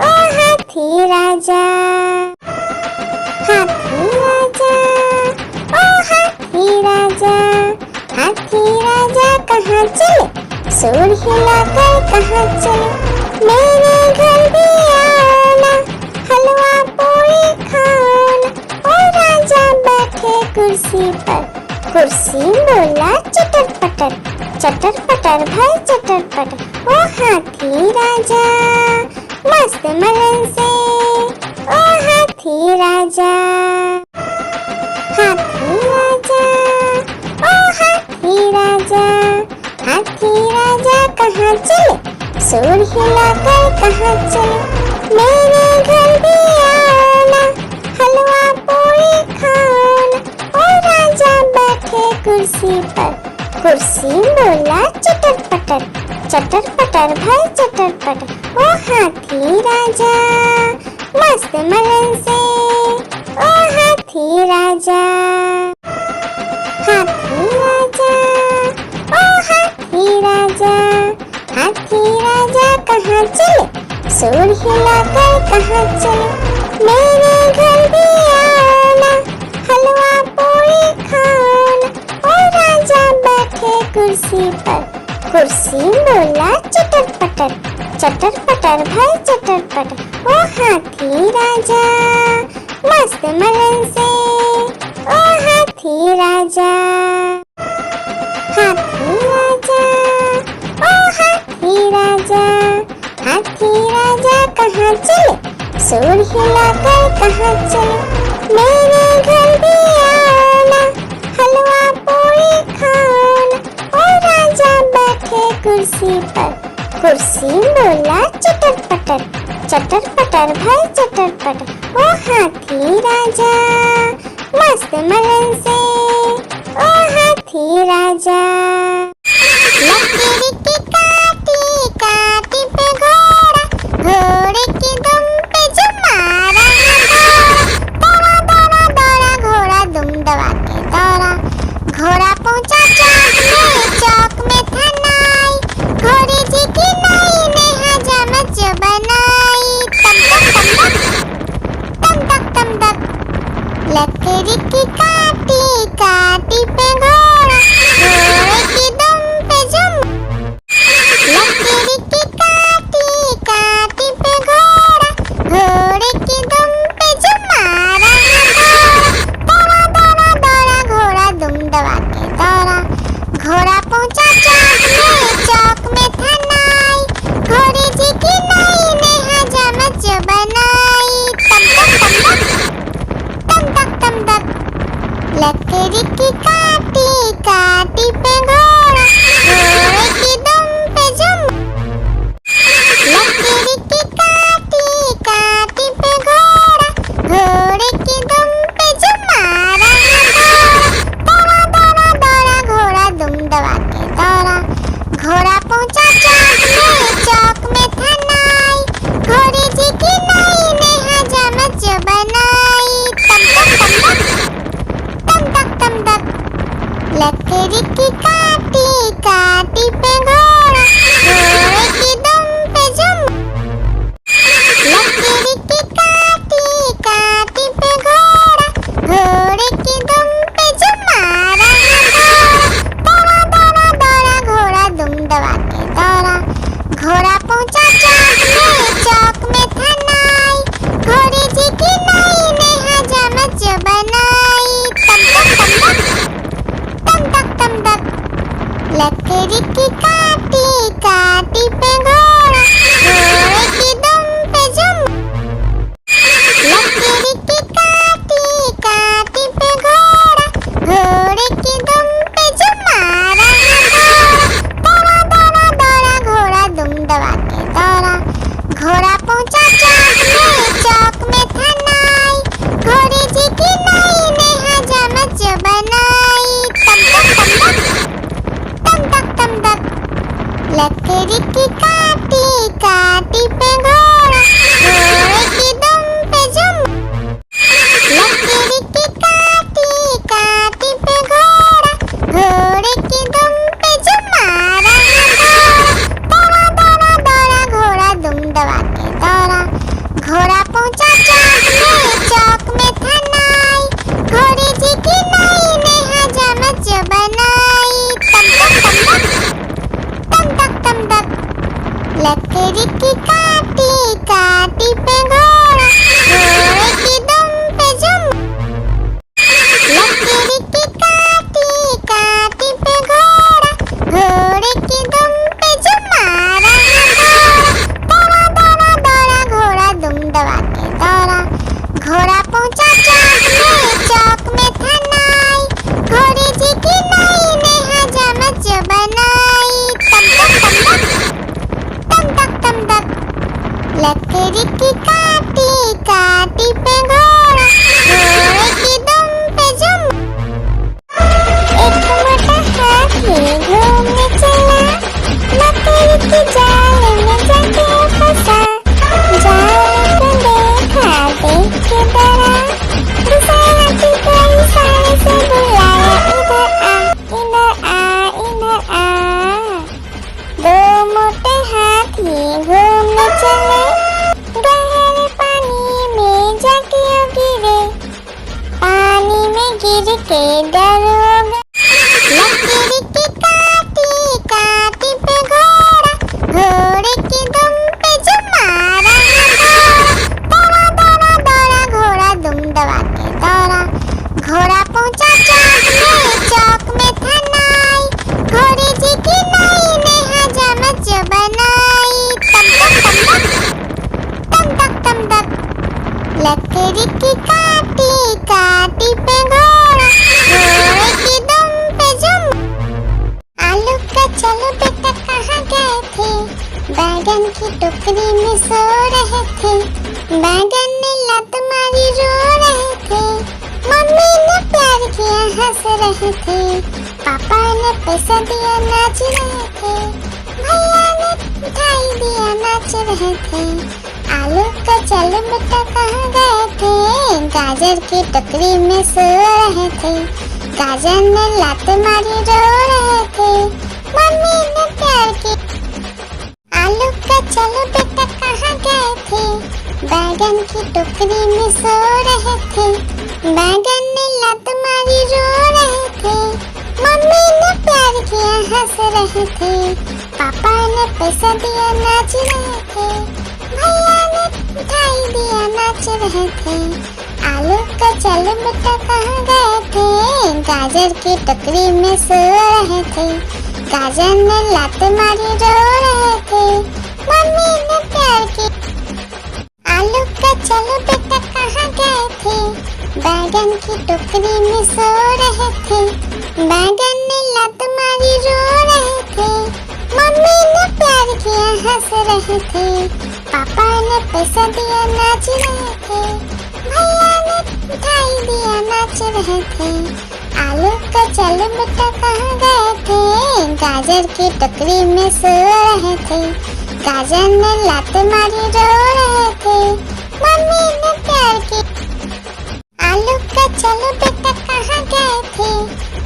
ओ हाथी राजा, हाथी राजा, ओ हाथी राजा, हाथी राजा कहाँ चले, सुर हिलाकर कहाँ चले, मेरे घर भी आना, हलवा पूरी खाना। ओ राजा बैठे कुर्सी पर, कुर्सी बोला चटर पटर, चटर पटर भाई चटर पटर। ओ हाथी राजा मस्त मलन से, ओ हाथी राजा, हाथी राजा, ओ हाथी राजा, हाथी राजा कहाँ चले, सुर हिलाकर कहाँ चले, मेरे घर भी आना, हलवा पूरी खाना। ओ राजा बैठे कुर्सी पर, कुर्सी बोला चटर पटर, चटर पटर भाई चटर पटर। ओ हाथी राजा मस्त मलन से, ओ हाथी राजा, हाथी राजा, ओ हाथी राजा, हाथी राजा कहाँ चले, सुर हिलाकर कहाँ चले, मेरे घर भी आना, हलवा पूरी खाना। ओ राजा बैठे कुर्सी पर, कुर्सी बोला चटर पटर, चटर पटर भाई चटर पटर। ओ हाथी राजा मस्त मलन से, ओ हाथी राजा, हाथी राजा, ओ हाथी राजा, हाथी राजा कहाँ चले, सुर हिलाकर कहाँ चले, मेरे घर भी आना, हलवा पूरी खाना। ओ राजा बैठे कुर्सी पर, कुर्सी बोला चटर पटर, चटर पटर भाई चटर पटर। ओ हाथी राजा मस्त मलन से, ओ हाथी राजा। लकड़ी की काटी काटी पे घोड़ा, घोड़े की दुम पे जो मारा दौड़ा दौड़ा दौड़ा घोड़ा दुम दबा के दौड़ा। घोड़ा पहुंचा चौक में था नाई, घोड़े जी की नाई ने हजामत जो बनाई। तम तक तम तक, लकड़ी की काटी काटी पे घोड़ा, घोड़े की दुम पे जो, लकड़ी की काटी काटी पे घोड़ा, घोड़े की दुम पे जो मारा दौड़ा दौड़ा दौड़ा घोड़ा दुम दबा के दौड़ा। घोड़ा पहुंचा चौक में था नाई, घोड़े जी की नाई ने हजामत जो बनाई। तम तक, लकड़ी की काटी काटी पे घोड़ा, घोड़े की दुम पे जो, लकड़ी की काटी काटी पे घोड़ा, घोड़े की दुम पे जो मारा दौड़ा दौड़ा दौड़ा घोड़ा दुम दबा के दौड़ा। घोड़ा पहुंचा चौक में था नाई, घोड़े जी की नाई ने हजामत जो बनाई। तम तक, लकड़ी के दरोगा। लकड़ी की काटी काटी पे घोड़ा, घोड़े की दुम पे जो मारा दौड़ा दौड़ा दौड़ा घोड़ा दुम दबा के दौड़ा। घोड़ा पहुंचा चौक में था नाई, घोड़े जी की नाई ने हजामत जो बनाई। तम तक तम तक लकड़ी की काटी काटी पे घोड़ा, घोड़े की दुम पे जो। आलू का चलो बेटा कहाँ गए थे, बैगन की टोकरी में सो रहे थे। बैगन ने लत मारी रो रहे थे, मम्मी ने प्यार किया हंस रहे थे। पापा ने पैसा दिया नाच रहे थे, भैया ने मिठाई दिया नाच रहे थे। आलू का चलो बेटा कहाँ गए थे, गाजर की टोकरी में सो रहे थे। गाजर ने लात मारी रो रहे थे, मम्मी ने प्यार की। आलू का चलो बेटा कहाँ गए थे, बैगन की टोकरी में सो रहे थे। बैगन ने लात मारी रो रहे थे, मम्मी ने प्यार किया हंस रहे थे। पापा ने पैसा दिया नाच रहे थे, भैया ने मिठाई दिया नाच रहे थे। आलू का चलो बेटा कहाँ गए थे, गाजर की टोकरी में सो रहे थे। गाजर ने लात मारी रो रहे थे, मम्मी ने प्यार की। आलू का चलो बेटा कहाँ गए थे, बैगन की टोकरी में सो रहे थे। बैगन ने लात मारी रो रहे थे, मम्मी ने प्यार किया हंस रहे थे। पापा ने पैसा दिया नाच रहे थे, भैया ने मिठाई दिया नाच रहे थे। आलू का चलो बेटा कहाँ गए थे, गाजर की टोकरी में सो रहे थे। गाजर ने लात मारी रो रहे थे, मम्मी ने प्यार की। आलू का चलो बेटा कहाँ गए थे,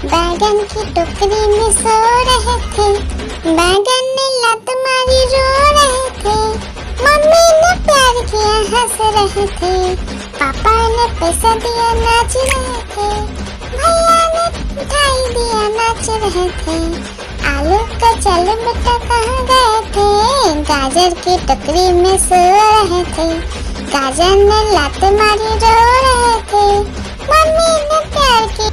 बैगन की टोकरी में सो रहे थे। बैगन ने लात मारी रो रहे थे, मम्मी ने प्यार किया हंस रहे थे। पापा ने पैसा दिया नाच रहे थे, भैया ने मिठाई दिया नाच रहे थे। आलू का चलो बेटा कहाँ गए थे, गाजर की टोकरी में सो रहे थे। गाजर ने लात मारी रो रहे थे, मम्मी ने प्यार की।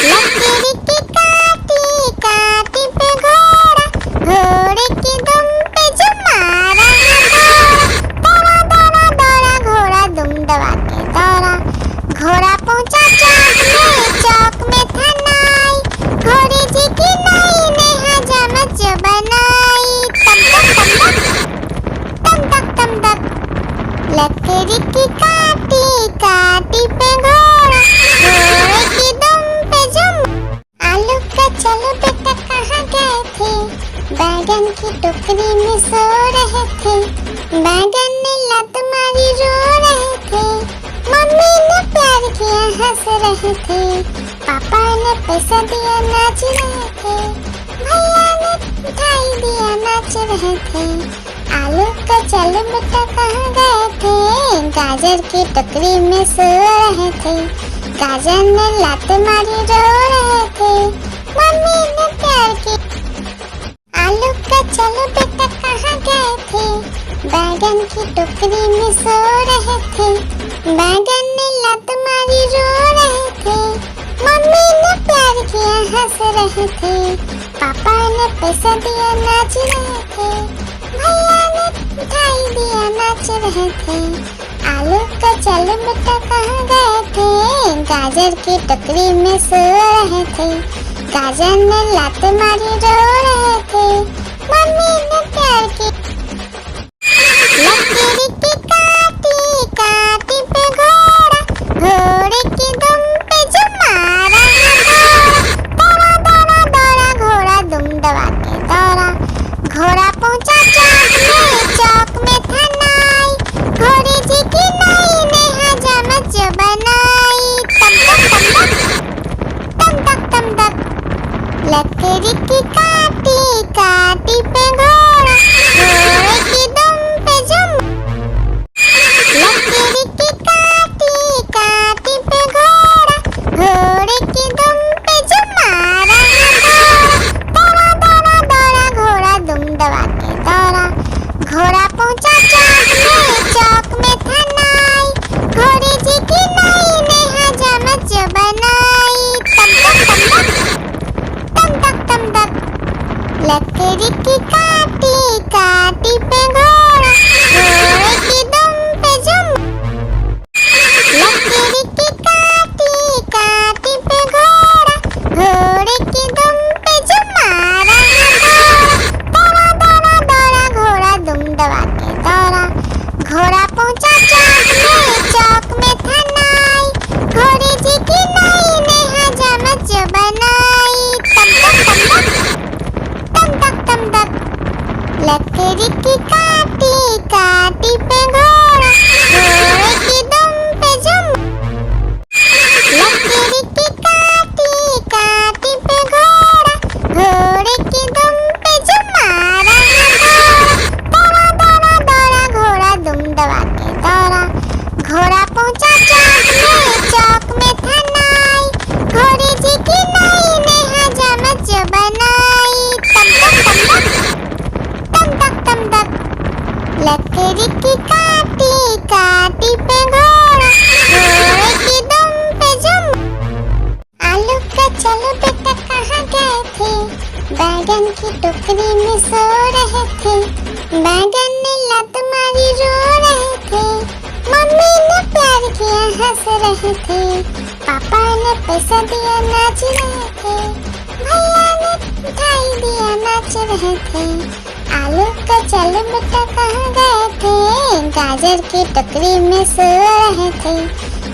लकड़ी की काटी काटी पे घोड़ा, घोड़े की दुम पे जो मारा दौड़ा दौड़ा दौड़ा घोड़ा दुम दबा के दौड़ा। घोड़ा पहुंचा चौक में था नाई, घोड़े जी की नाई ने हजामत जो बनाई। तम तक लकड़ी की काटी काटी पे घोड़ा, घोड़े की दुम पे जो। आलू का चलो बेटा कहाँ गए थे, बैगन की टोकरी में सो रहे थे। बैगन ने लात मारी रो रहे थे, मम्मी ने प्यार किया हंस रहे थे। पापा ने पैसा दिया नाच रहे थे, भैया ने मिठाई दिया नाच रहे थे। आलू का चलो बेटा कहाँ गए थे, गाजर की टोकरी में सो रहे थे। गाजर ने लात मारी रो रहे थे, मम्मी ने प्यार की। आलू का चलो बेटा कहाँ गए थे, बैगन की टोकरी में सो रहे थे। बैगन ने लात मारी रो रहे थे, मम्मी ने प्यार किया हंस रहे थे। पापा ने पैसा दिया नाच रहे थे, भैया ने मिठाई दिया नाच रहे थे। आलू का चलो बेटा कहाँ गए थे, गाजर की टोकरी में सो रहे थे। गाजर ने लात मारी रो रहे थे, मम्मी ने प्यार की। लकड़ी की काटी काटी पे घोड़ा, घोड़े की दुम पे जो मारा दौड़ा दौड़ा दौड़ा घोड़ा दुम दबा के दौड़ा। घोड़ा पहुंचा चौक में था नाई, घोड़े जी की नाई ने हजामत जो बनाई। तम तक लकड़ी की काटी काटी पे घोड़ा, लकड़ी की काटी काटी पे घोड़ा, घोड़े की दुम पे जो मारा दौड़ा दौड़ा दौड़ा घोड़ा दुम दबा के दौड़ा। घोड़ा पहुंचा चौक में था नाई, घोड़े जी की नाई ने हजामत जो बनाई। तम तक तम तक लकड़ी की काटी काटी पे घोड़ा, घोड़े की दुम पे जो लकड़ी की काटी काटी पे घोड़ा, घोड़े की दुम पे जो मारा दौड़ा दौड़ा दौड़ा घोड़ा दुम दबा के दौड़ा। घोड़ा पहुंचा चौक में था नाई, घोड़े जी की नाई ने हजामत जो बनाई। तम तक लकड़ी की काटी काटी पे घोड़ा, घोड़े की दुम पे जो आलू का चलो बेटा कहाँ गए थे, बैगन की टोकरी में सो रहे थे। बैगन ने लत मारी रो रहे थे, मम्मी ने प्यार किया हंस रहे थे, पापा ने पैसा दिया नाच रहे थे, भैया ने मिठाई दिया नाच रहे थे। आलू का चलो बेटा कहाँ गए थे, गाजर की टोकरी में सो रहे थे।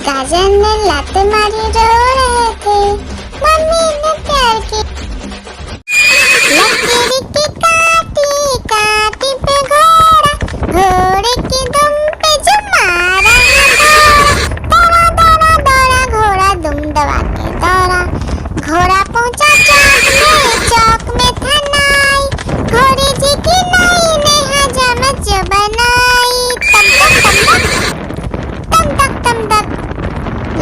गाजर ने लात मारी रो रहे थे, मम्मी ने प्यार की लकड़ी की काटी काटी पे घोड़ा, घोड़े की दुम पे जो मारा दौड़ा दौड़ा दौड़ा घोड़ा दुम दबा के दौड़ा। घोड़ा पहुंचा चौक में था नाई, घोड़े जी की नाई ने हजामत जो बनाई। तम तक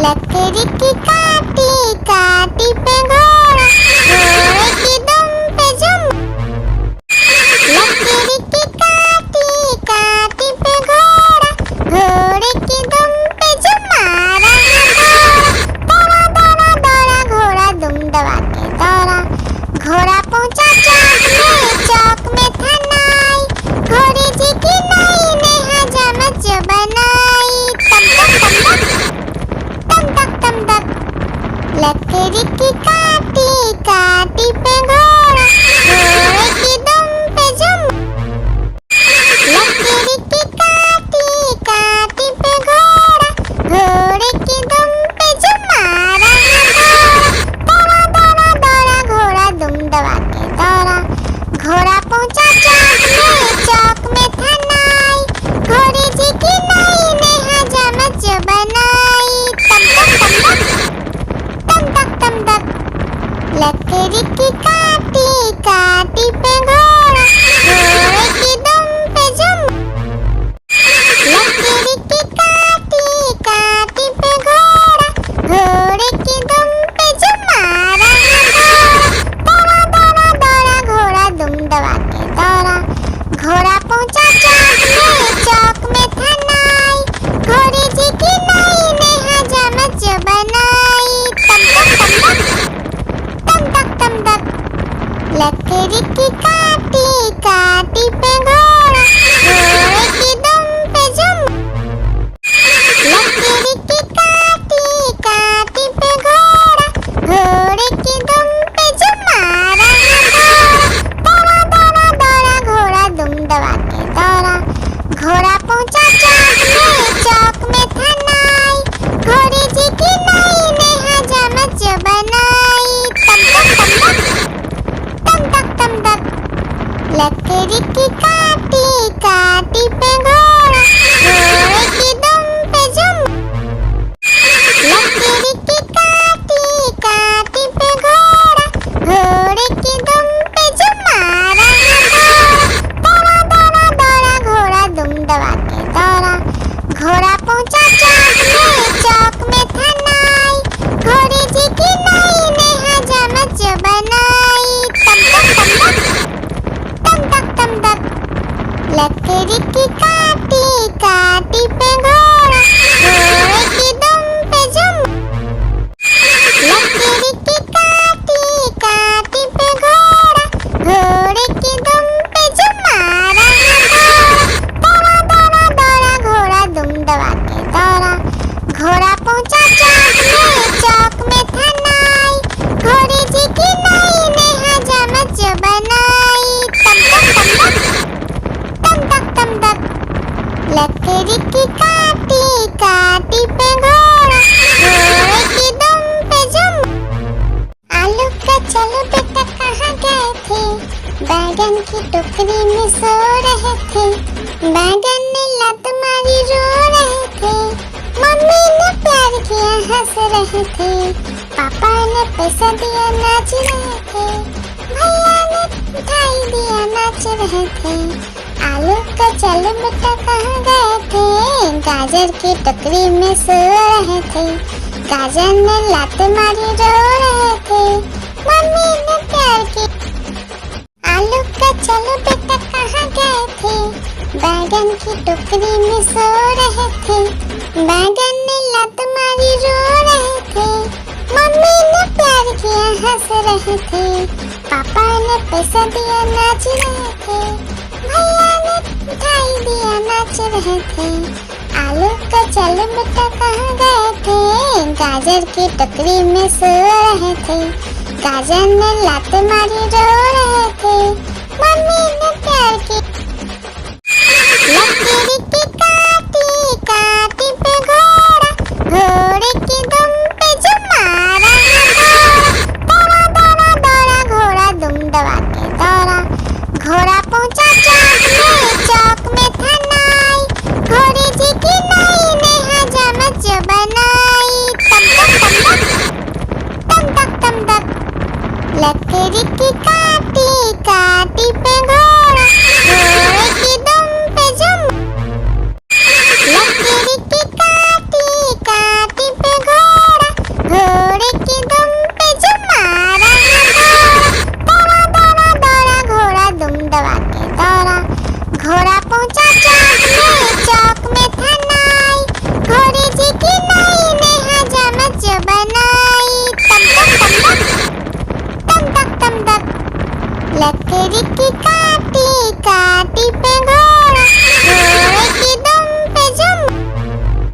लकड़ी की काटी काटी पे घोड़ा, घोड़े की दुम पे जो लकड़ी की काटी काटी पे घोड़ा, घोड़े की दुम पे जो मारा दौड़ा दौड़ा दौड़ा घोड़ा दुम दबा के दौड़ा। घोड़ा पहुंचा चौक में था नाई, घोड़े जी की नाई ने हजामत जो बनाई। तम तक लकड़ी की काटी काटी पे घोड़ा, घोड़े की दुम पे जो लकड़ी की काटी काटी पे घोड़ा, घोड़े की दुम पे जो मारा दौड़ा दौड़ा दौड़ा घोड़ा दुम दबा के दौड़ा। घोड़ा पहुंचा चौक में था नाई, घोड़े जी की नाई ने हजामत जो बनाई। तम तक लकड़ी की काटी काटी पे सो रहे थे, बैगन ने लात मारी रो रहे थे, मम्मी ने प्यार किया हंस रहे थे, पापा ने पैसा दिया नाच रहे थे, भैया ने मिठाई दिया नाच रहे थे। आलू का चलो बेटा कहाँ गए थे, गाजर की टोकरी में सो रहे थे, गाजर ने लात मारी रो रहे थे, मम्मी ने प्यार की। आलू का चलो बेटा कहाँ गए थे, बैगन की टोकरी में सो रहे थे, बैगन ने लात मारी रो रहे थे, मम्मी ने प्यार किया हंस रहे थे, पापा ने पैसा दिया नाच रहे थे, भैया ने मिठाई दिया नाच रहे थे। आलू का चलो बेटा कहाँ गए थे, गाजर की टोकरी में सो रहे थे, गाजर ने लात मारी रो रहे थे, मम्मी ने प्यार की। लकीर की काटी काटी पे घोड़ा, घोड़े की दुम पे जो मारा दौड़ा दौड़ा दौड़ा घोड़ा दुम दबा के दौड़ा, घोड़ा पहुंचा चौक में था नाई, घोड़े जी की नाई ने हजामत जो बनाई, तम तक तम तक तम तक तम तक। लकीर